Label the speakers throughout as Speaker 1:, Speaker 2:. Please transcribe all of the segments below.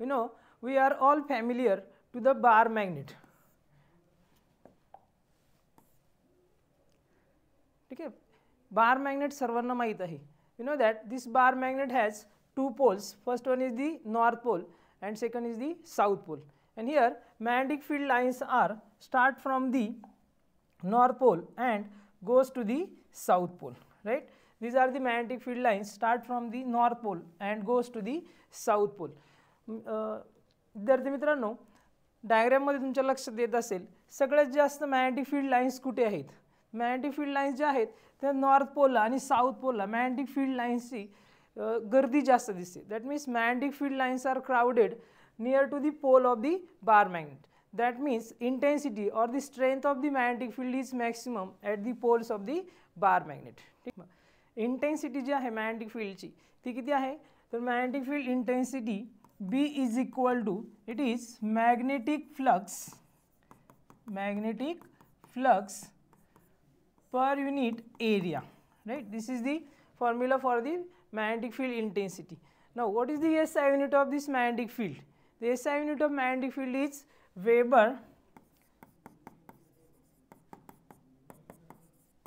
Speaker 1: you know we are all familiar to the bar magnet. ठीक है, bar magnet सर्वांना माहित आहे. You know that this bar magnet has two poles. First one is the north pole and second is the south pole. And here magnetic field lines are start from the north pole and goes to the south pole, right? These are the magnetic field lines start from the north pole and goes to the south pole. विद्यार्थी मित्रांनो, diagram मध्ये तुमच्या लक्षात येत असेल सगळ्यात जास्त magnetic field lines कुठे आहेत. मॅग्नेटिक फील्ड लाईन्स ज्या आहेत त्या नॉर्थ पोलला आणि साऊथ पोलला मॅग्नेटिक फील्ड लाईन्सची गर्दी जास्त दिसते. That means magnetic field lines are crowded near to the pole of the bar magnet. That means intensity or the strength of the magnetic field is maximum at the poles of the bar magnet. ठीक आहे, intensity जी आहे magnetic फील्डची ती किती आहे, तर magnetic field intensity B is equal to it is magnetic flux per unit area, right? This is the formula for the magnetic field intensity. Now what is the SI unit of this magnetic field? The SI unit of magnetic field is Weber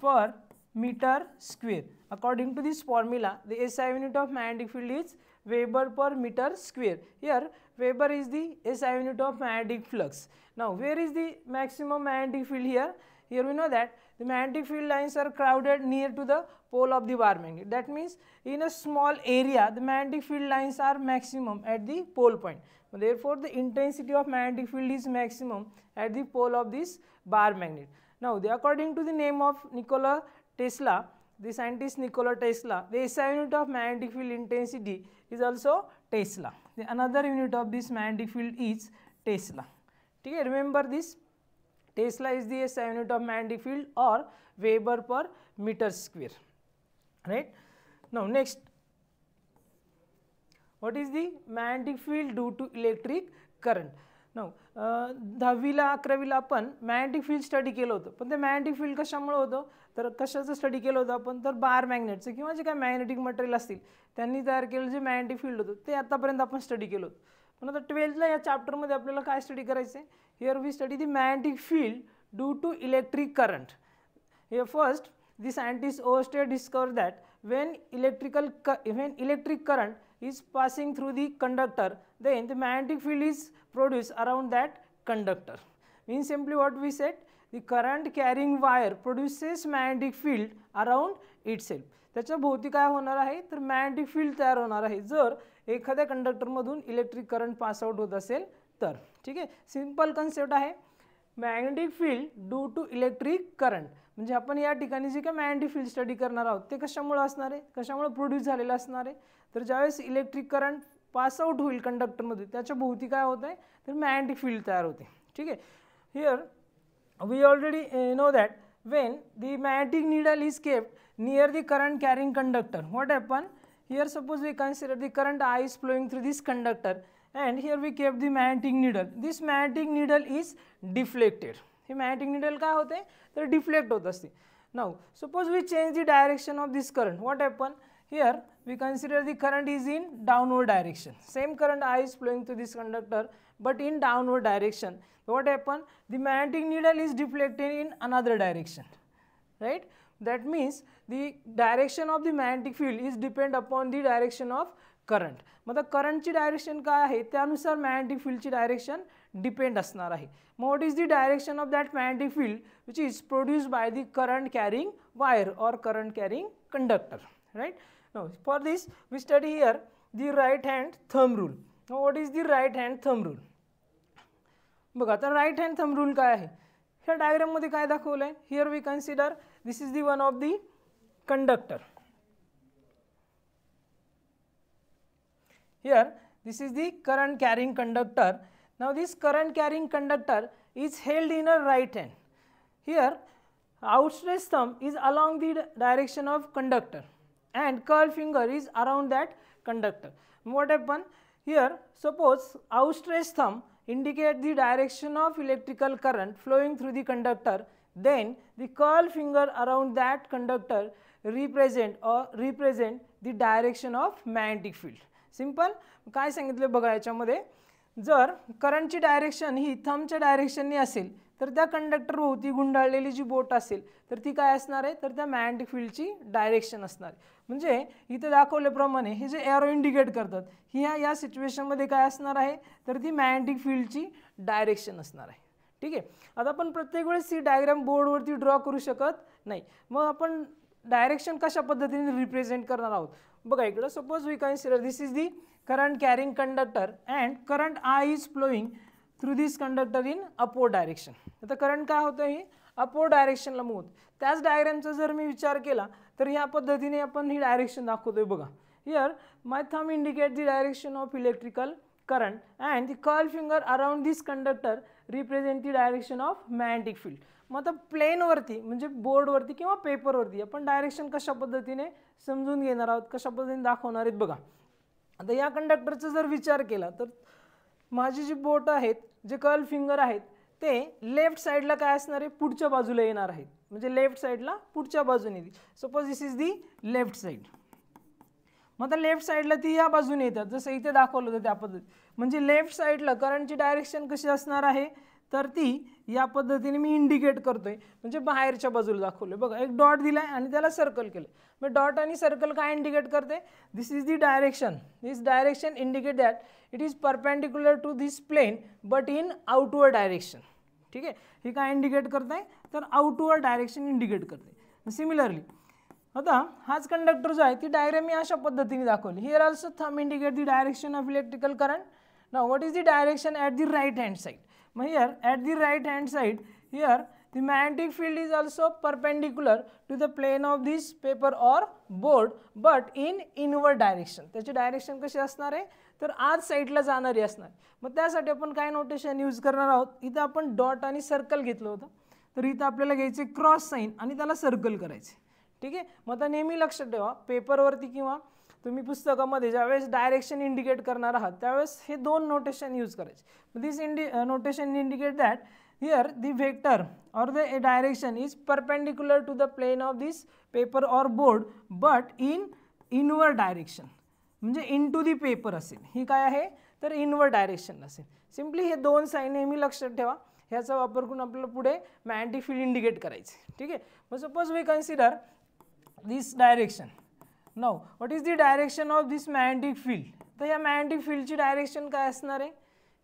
Speaker 1: per meter square. According to this formula, the SI unit of magnetic field is Weber per meter square. Here Weber is the SI unit of magnetic flux. Now where is the maximum magnetic field here? Here we know that the magnetic field lines are crowded near to the pole of the bar magnet. That means in a small area the magnetic field lines are maximum at the pole point. Therefore the intensity of magnetic field is maximum at the pole of this bar magnet. Now according to the name of Nikola Tesla, the scientist Nikola Tesla, the SI unit of magnetic field intensity is also Tesla. The another unit of this magnetic field is Tesla. Okay, remember this. Tesla is the SI unit of magnetic field or Weber per meter square, right? Now next, what is the magnetic field due to electric current? Now 10वीला 11वीला आपण magnetic field study केलं होतं, पण ते magnetic field कशामुळे होतं, तर कशाचं study केलं होतं आपण, तर बार मॅग्नेटचं किंवा जे काय मॅग्नेटिक मटेरियल असतील त्यांनी तयार केलेलं जे मॅग्नेटिक फील्ड होतं ते आतापर्यंत आपण स्टडी केलं होतं. पण आता 12thला या चॅप्टरमध्ये आपल्याला काय स्टडी करायचं आहे. Here we study the magnetic field due to electric current. Here first the scientist Oersted discovered that when electric current is passing through the conductor, then the magnetic field is produced around that conductor. Means simply what we said, the current carrying wire produces magnetic field around itself. त्याच्या भोवती काय होणार आहे, तर magnetic field तयार होणार आहे जर एखाद्या कंडक्टरमधून इलेक्ट्रिक करंट पास आउट होत असेल तर. ठीक आहे, सिंपल कन्सेप्ट आहे magnetic field due to electric current. म्हणजे आपण या ठिकाणी जे काय मॅग्नेटिक फील्ड स्टडी करणार आहोत ते कशामुळे असणार आहे, कशामुळे प्रोड्यूस झालेलं असणार आहे, तर ज्यावेळेस इलेक्ट्रिक करंट पास आउट होईल कंडक्टरमध्ये त्याच्या भोवती काय होत आहे, तर मॅग्नेटिक फील्ड तयार होते. ठीक आहे, here we already know that when the magnetic needle is kept near the current carrying conductor, what happen, here suppose we consider the current I is flowing through this conductor and here we kept the magnetic needle. This magnetic needle is deflected. हे magnetic needle काय होते, तर deflect होत असते. Now suppose we change the direction of this current, what happen, here we consider the current is in downward direction. Same current I is flowing through this conductor but in downward direction. What happen, the magnetic needle is deflected in another direction, right? That means the direction of the magnetic field is depend upon the direction of current. मतलब current ची direction काय आहे त्यानुसार magnetic field ची direction depend असणार आहे. What is the direction of that magnetic field which is produced by the current carrying wire or current carrying conductor, right? Now for this we study here the right hand thumb rule. Now what is the right hand thumb rule? बघा तर right hand thumb rule काय आहे, ह्या diagram मध्ये काय दाखवलं आहे. Here we consider this is the one of the conductor. Here this is the current carrying conductor. Now this current carrying conductor is held in a right hand. Here outstretched thumb is along the direction of conductor and curl finger is around that conductor. What happen here, suppose outstretched thumb indicate the direction of electrical current flowing through the conductor, then the curl finger around that conductor represent the direction of magnetic field. Simple. काय सांगितलं बघा याच्यामध्ये, जर करंटची direction ही थंबच्या डायरेक्शनने असेल तर त्या conductor भोवती गुंडाळलेली जी बोट असेल तर ती काय असणार आहे, तर त्या मॅग्नेटिक फील्डची डायरेक्शन असणार आहे. म्हणजे इथे दाखवल्याप्रमाणे हे जे एरो इंडिकेट करतात ही या सिच्युएशनमध्ये काय असणार आहे, तर ती मॅग्नेटिक फील्डची डायरेक्शन असणार आहे. ठीक आहे. आता आपण प्रत्येक वेळेस ही डायग्राम बोर्डवरती ड्रॉ करू शकत नाही. मग आपण डायरेक्शन कशा पद्धतीने रिप्रेझेंट करणार आहोत बघा इकडं. Suppose we consider this is the current carrying conductor and current I is flowing through this conductor in upward direction. आता करंट काय होतं, ही अपवर्ड डायरेक्शनला मूव होतं. त्याच डायग्रामचा जर मी विचार केला तर ह्या पद्धतीने आपण ही डायरेक्शन दाखवतोय बघा. Here my thumb indicate the direction of electrical current and the curl finger around this conductor represent the direction of magnetic field. मग आता प्लेनवरती म्हणजे बोर्डवरती किंवा पेपरवरती आपण डायरेक्शन कशा पद्धतीने समजून घेणार आहोत, कशा पद्धतीने दाखवणार आहेत बघा. आता या कंडक्टरचा जर विचार केला तर माझी जी बोट आहेत, जे कर्ल फिंगर आहेत ते लेफ्ट साईडला काय असणार आहे, पुढच्या बाजूला येणार आहेत. म्हणजे लेफ्ट साईडला पुढच्या बाजूने. Suppose this is the left side. मग आता लेफ्ट साईडला ती या बाजूने येतात जसं इथे दाखवलं होतं त्या पद्धतीने. म्हणजे लेफ्ट साईडला करंटची डायरेक्शन कशी असणार आहे, तर ती या पद्धतीने मी इंडिकेट करतोय. म्हणजे बाहेरच्या बाजूला दाखवलं बघा. एक डॉट दिलाय आणि त्याला सर्कल केलं. मग डॉट आणि सर्कल काय इंडिकेट करते, this is the direction. This direction indicate that it is perpendicular to this plane but in outward direction. ठीक आहे. हे काय इंडिकेट करते, तर आउटवर्ड डायरेक्शन इंडिकेट करते. सिमिलरली आता हाच कंडक्टर जो आहे ती डायग्राम मी अशा पद्धतीने दाखवली. Here also thumb indicate the direction of electrical current. Now what is the direction at the right hand side. मग here at the right hand side here the magnetic field is also perpendicular to the plane of this paper or board but in inward direction. त्याची direction कशी असणार आहे, तर आत साईडला जाणारी असणार. मग त्यासाठी आपण काय नोटेशन यूज करणार आहोत, इथं आपण डॉट आणि सर्कल घेतलं होतं तर इथं आपल्याला घ्यायचे क्रॉस साईन आणि त्याला सर्कल करायचे. ठीक आहे. मग आता नेहमी लक्षात ठेवा पेपरवरती किंवा तुम्ही पुस्तकामध्ये ज्यावेळेस डायरेक्शन इंडिकेट करणार आहात त्यावेळेस हे दोन नोटेशन यूज करायचे. This notation indicate that here the vector or the direction is perpendicular to the plane of this paper or board but in inward direction. म्हणजे इन टू दी पेपर असेल. ही काय आहे, तर इनवर्ड डायरेक्शन असेल. Simply हे दोन sign नेहमी लक्षात ठेवा. ह्याचा वापर करून आपल्याला पुढे मॅग्नेटिक फील्ड इंडिकेट करायचे. ठीक आहे. मग suppose we consider this direction. Now what is the direction of this magnetic field. तर या magnetic field ची डायरेक्शन काय असणार आहे,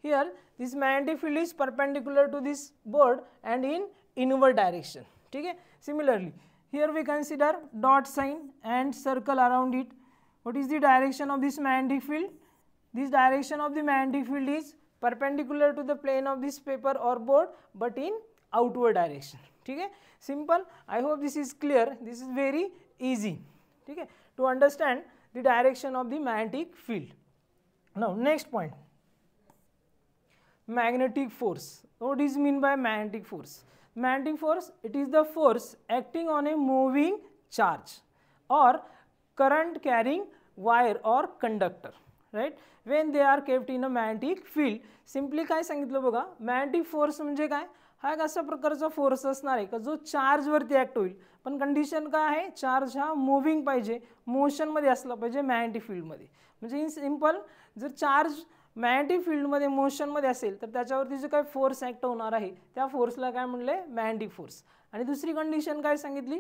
Speaker 1: here this magnetic field is perpendicular to this board and in inward direction. ठीक आहे. Similarly here we consider dot sign and circle around it. What is the direction of this magnetic field. This direction of the magnetic field is perpendicular to the plane of this paper or board but in outward direction. ठीक है. Simple. I hope this is clear. This is very easy. ठीक है, to understand the direction of the magnetic field. Now next point, magnetic force. What is mean by magnetic force? Magnetic force, it is the force acting on a moving charge or current carrying wire or conductor, right, when they are kept in a magnetic field. Simply काय सांगितलं बघा, magnetic force म्हणजे काय, हा एक अशा प्रकारचा force असणार आहे का जो चार्जवरती ॲक्ट होईल. पण कंडिशन काय आहे, चार्ज हा मूव्हिंग पाहिजे, मोशनमध्ये असला पाहिजे मॅग्नेटिक फील्डमध्ये. म्हणजे इन सिम्पल जर चार्ज मॅग्नेटिक फील्डमध्ये मोशनमध्ये असेल तर त्याच्यावरती जो काय फोर्स ॲक्ट होणार आहे त्या फोर्सला काय म्हणले, मॅग्नेटिक फोर्स. आणि दुसरी कंडिशन काय सांगितली,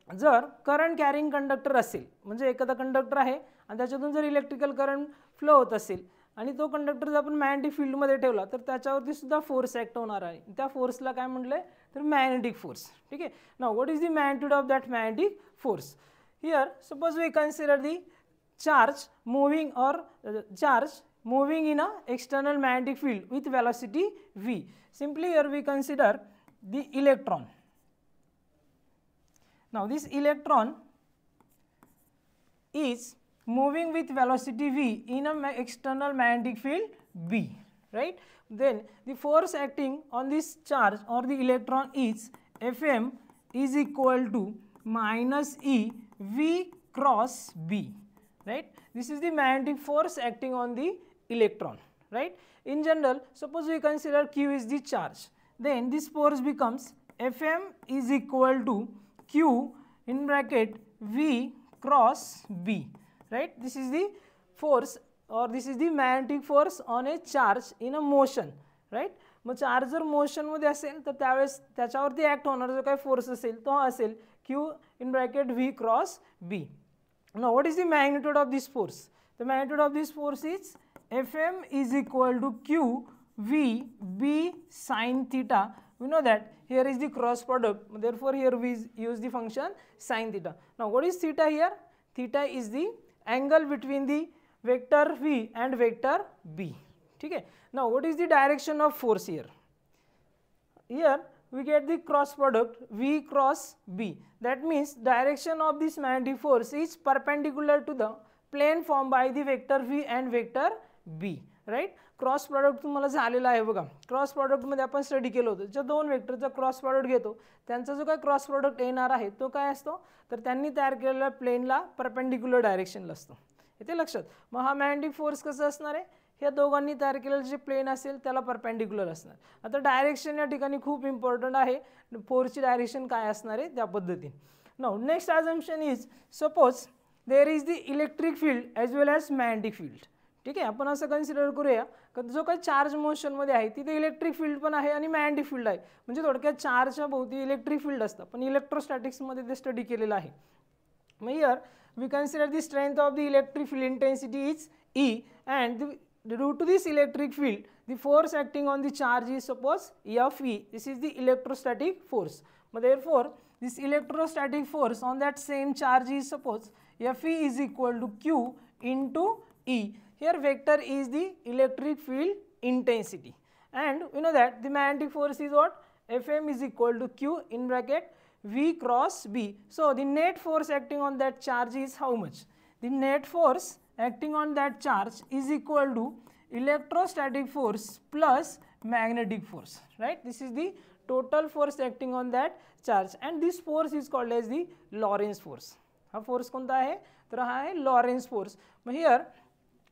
Speaker 1: जर करंट कॅरिंग कंडक्टर असेल, म्हणजे एखादा कंडक्टर आहे आणि त्याच्यातून जर इलेक्ट्रिकल करंट फ्लो होत असेल आणि तो कंडक्टर जर आपण मॅग्नेटिक फील्डमध्ये ठेवला तर त्याच्यावरती सुद्धा फोर्स ॲक्ट होणार आहे. त्या फोर्सला काय म्हटलं, तर मॅग्नेटिक फोर्स. ठीक आहे. Now what is the magnitude of that magnetic force. Here suppose we consider the charge moving or charge moving in a external magnetic field with velocity v. Simply here we consider the electron. Now this electron is moving with velocity v in a external magnetic field b, right. Then the force acting on this charge or the electron is Fm is equal to minus E v cross b, right. This is the magnetic force acting on the electron, right. In general, suppose we consider Q is the charge, then this force becomes Fm is equal to Q in bracket V cross B, right. This is the force or this is the magnetic force on a charge in a motion, right? Mug charge जर मोशनमध्ये असेल तर त्यावेळेस त्याच्यावरती act होणारा जो काही force असेल तो असेल q in bracket v cross B. Now what is the magnitude of this force? The magnitude of this force is Fm is equal to q v b sin theta. We know that here is the cross product, therefore here we use the function sin theta. Now what is theta here? Theta is the angle between the vector v and vector b. Okay. Now what is the direction of force here? Here we get the cross product v cross b. That means direction of this magnetic force is perpendicular to the plane formed by the vector v and vector b, right? Cross product तुम्हाला झालेला आहे बघा. Cross प्रॉडक्टमध्ये आपण study केलं होतं, ज्या दोन वेक्टरचा cross product घेतो त्यांचा जो काय क्रॉस प्रॉडक्ट येणार आहे तो काय असतो, तर त्यांनी तयार केलेल्या प्लेनला परपेंडिक्युलर डायरेक्शनला असतो. इथे लक्षात. मग हा मॅग्नेटिक फोर्स कसं असणार आहे, ह्या दोघांनी तयार केलेलं जे प्लेन असेल त्याला परपेंडिक्युलर असणार. आता डायरेक्शन या ठिकाणी खूप इम्पॉर्टंट आहे, फोर्सची डायरेक्शन काय असणार आहे त्या पद्धतीने. Now next assumption is suppose there is the electric field as well as magnetic field. ठीक आहे, आपण असं कन्सिडर करूया की जो काही चार्ज मोशनमध्ये आहे तिथे इलेक्ट्रिक फील्ड पण आहे आणि मॅग्नेटिक फील्ड आहे. म्हणजे थोडक्यात चार्जच्या भोवती इलेक्ट्रिक फील्ड असतं, पण इलेक्ट्रोस्टॅटिक्समध्ये ते स्टडी केलेलं आहे. मग here we consider the strength of the electric field intensity is E, and due to this electric field the force acting on the charge is suppose Fe. This is the electrostatic force. But therefore this electrostatic force on that same charge is suppose Fe is equal to Q into E. Here vector is the electric field intensity, and you know that the magnetic force is what, Fm is equal to Q in bracket V cross B. So the net force acting on that charge is how much? The net force acting on that charge is equal to electrostatic force plus magnetic force, right? This is the total force acting on that charge, and this force is called as the Lorentz force. हा force कोणता आहे, तर हा आहे Lorentz force. Mug here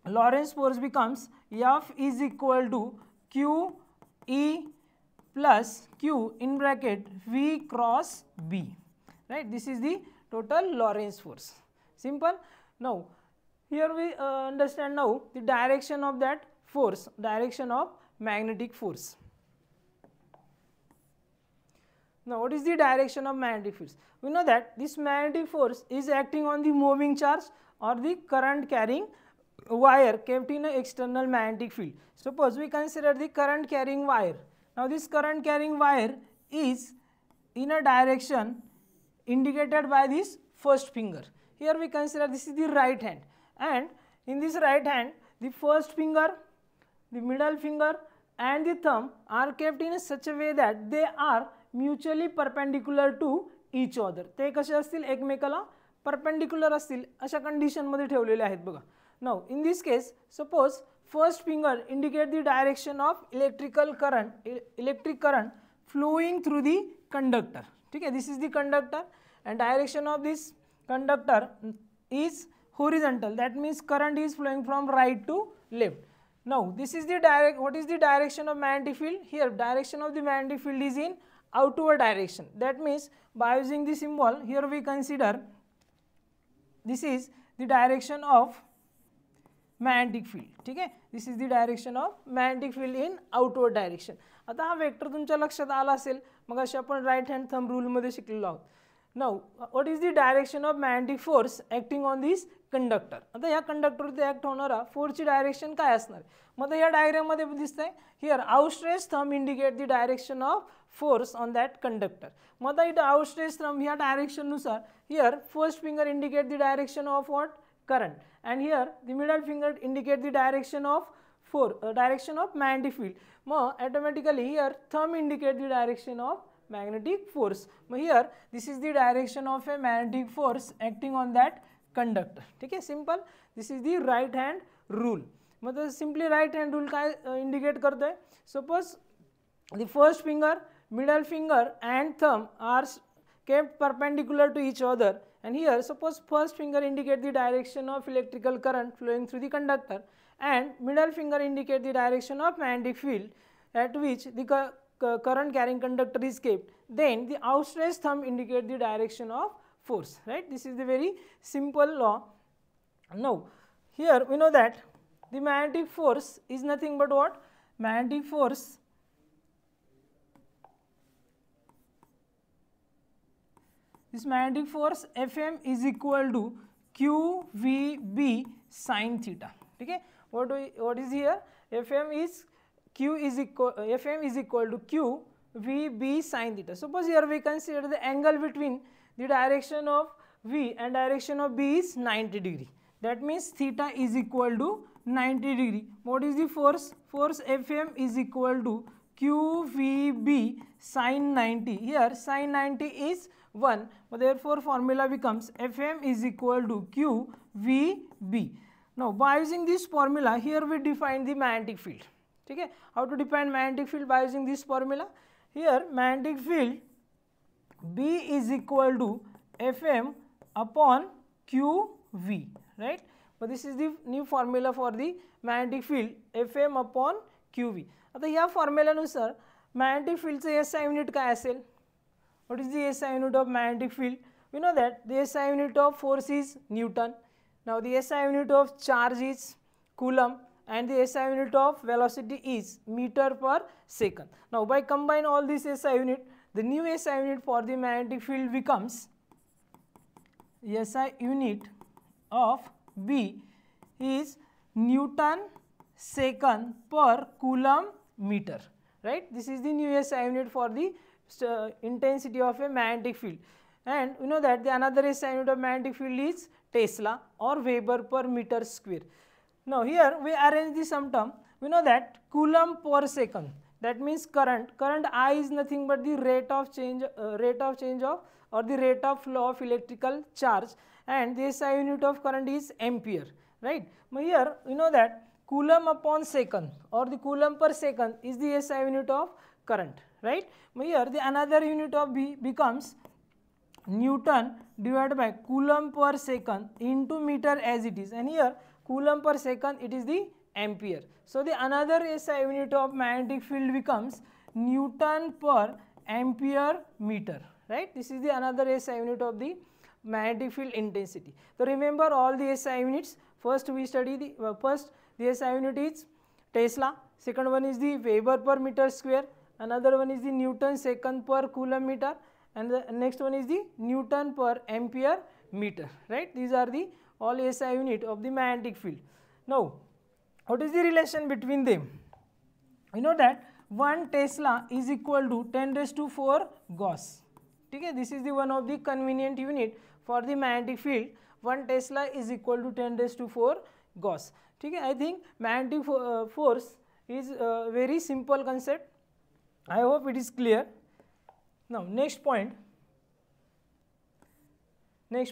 Speaker 1: Lorentz force becomes F is equal to Q E plus Q in bracket V cross B, right? This is the total Lorentz force. Simple. Now here we understand now the direction of that force, direction of magnetic force. Now what is the direction of magnetic force? We know that this magnetic force is acting on the moving charge or the current carrying wire kept in an external magnetic field. Suppose we consider the current carrying wire. Now this current carrying wire is in a direction indicated by this first finger. Here we consider this is the right hand, and in this right hand the first finger, the middle finger and the thumb are kept in such a way that they are mutually perpendicular to each other. ते कसे असतील, एकमेकाला perpendicular असतील अशा condition मध्ये ठेवलेले आहेत बघा. Now in this case suppose first finger indicate the direction of electric current flowing through the conductor. ठीक है, this is the conductor and direction of this conductor is horizontal, that means current is flowing from right to left. Now this is the what is the direction of magnetic field? Here direction of the magnetic field is in outward direction. That means by using the symbol here we consider this is the direction of magnetic field. ठीक है, this is the direction of magnetic field in outward direction. आता हा vector तुमच्या लक्षात आला असेल, मग अशी आपण राईट हँड थंब रूल मध्ये शिकलेलो आहोत. Now what is the direction of magnetic force acting on this conductor? आता या कंडक्टरवरती ॲक्ट होणारा फोर्सची डायरेक्शन काय असणार. मग या डायग्राम मध्ये दिसतंय here outstretch thumb indicate the direction of force on that conductor. मग आता इथं आउटस्ट्रेच थंब ह्या डायरेक्शन नुसार here first finger indicate the direction of what, current, and here the middle finger indicate the direction of magnetic field. Now automatically here thumb indicate the direction of magnetic force. Now here this is the direction of a magnetic force acting on that conductor. ठीक है, simple. This is the right hand rule. मतलब simply right hand rule काय indicate करता है. Suppose the first finger, middle finger and thumb are kept perpendicular to each other, and here suppose first finger indicate the direction of electrical current flowing through the conductor and middle finger indicate the direction of magnetic field at which the current carrying conductor is kept, then the outstretched thumb indicate the direction of force, right? This is the very simple law. Now here we know that the magnetic force is nothing but what? Magnetic force Fm is equal to QVB sin theta. Okay, what is here? Fm is equal to QVB sin theta. Suppose here we consider the angle between the direction of V and direction of B is 90 degree. That means theta is equal to 90 degree. What is the force? Force Fm is equal to QVB sin 90. Here sin 90 is 1. Therefore, formula becomes Fm is equal to QVB. Now, by using this formula, here we define the magnetic field. Okay? How to define magnetic field by using this formula? Here, magnetic field B is equal to Fm upon QV, right? But this is the new formula for the magnetic field, Fm upon QV. आता या फॉर्म्युलानुसार magnetic field चे SI unit काय असेल? What is the SI unit of magnetic field? We know that the SI unit of force is Newton. Now the SI unit of charge is Coulomb and the SI unit of velocity is meter per second. Now by combine all these SI unit, the new SI unit for the magnetic field becomes SI unit of B is Newton second per Coulomb meter, right? This is the new SI unit for the intensity of a magnetic field, and we know that the another SI unit of magnetic field is Tesla or Weber per meter square. Now here we arrange the sum term. We know that Coulomb per second, that means current I is nothing but the rate of change of or the rate of flow of electrical charge, and the SI unit of current is ampere, right? Now here we know that Coulomb upon second or the Coulomb per second is the SI unit of current, right? Now here the another unit of B becomes Newton divided by Coulomb per second into meter as it is, and here Coulomb per second it is the ampere. So the another SI unit of magnetic field becomes Newton per ampere meter, right? This is the another SI unit of the magnetic field intensity. So remember all the SI units. First we study the SI unit is Tesla, second one is the Weber per meter square, another one is the Newton second per Coulomb meter, and the next one is the Newton per ampere meter, right? These are the all SI unit of the magnetic field. Now, what is the relation between them? You know that 1 Tesla is equal to 10⁴ Gauss. Okay? This is the one of the convenient unit for the magnetic field. 1 Tesla is equal to 10⁴ Gauss. Okay? I think magnetic force is a very simple concept. I hope it is clear. Now next point is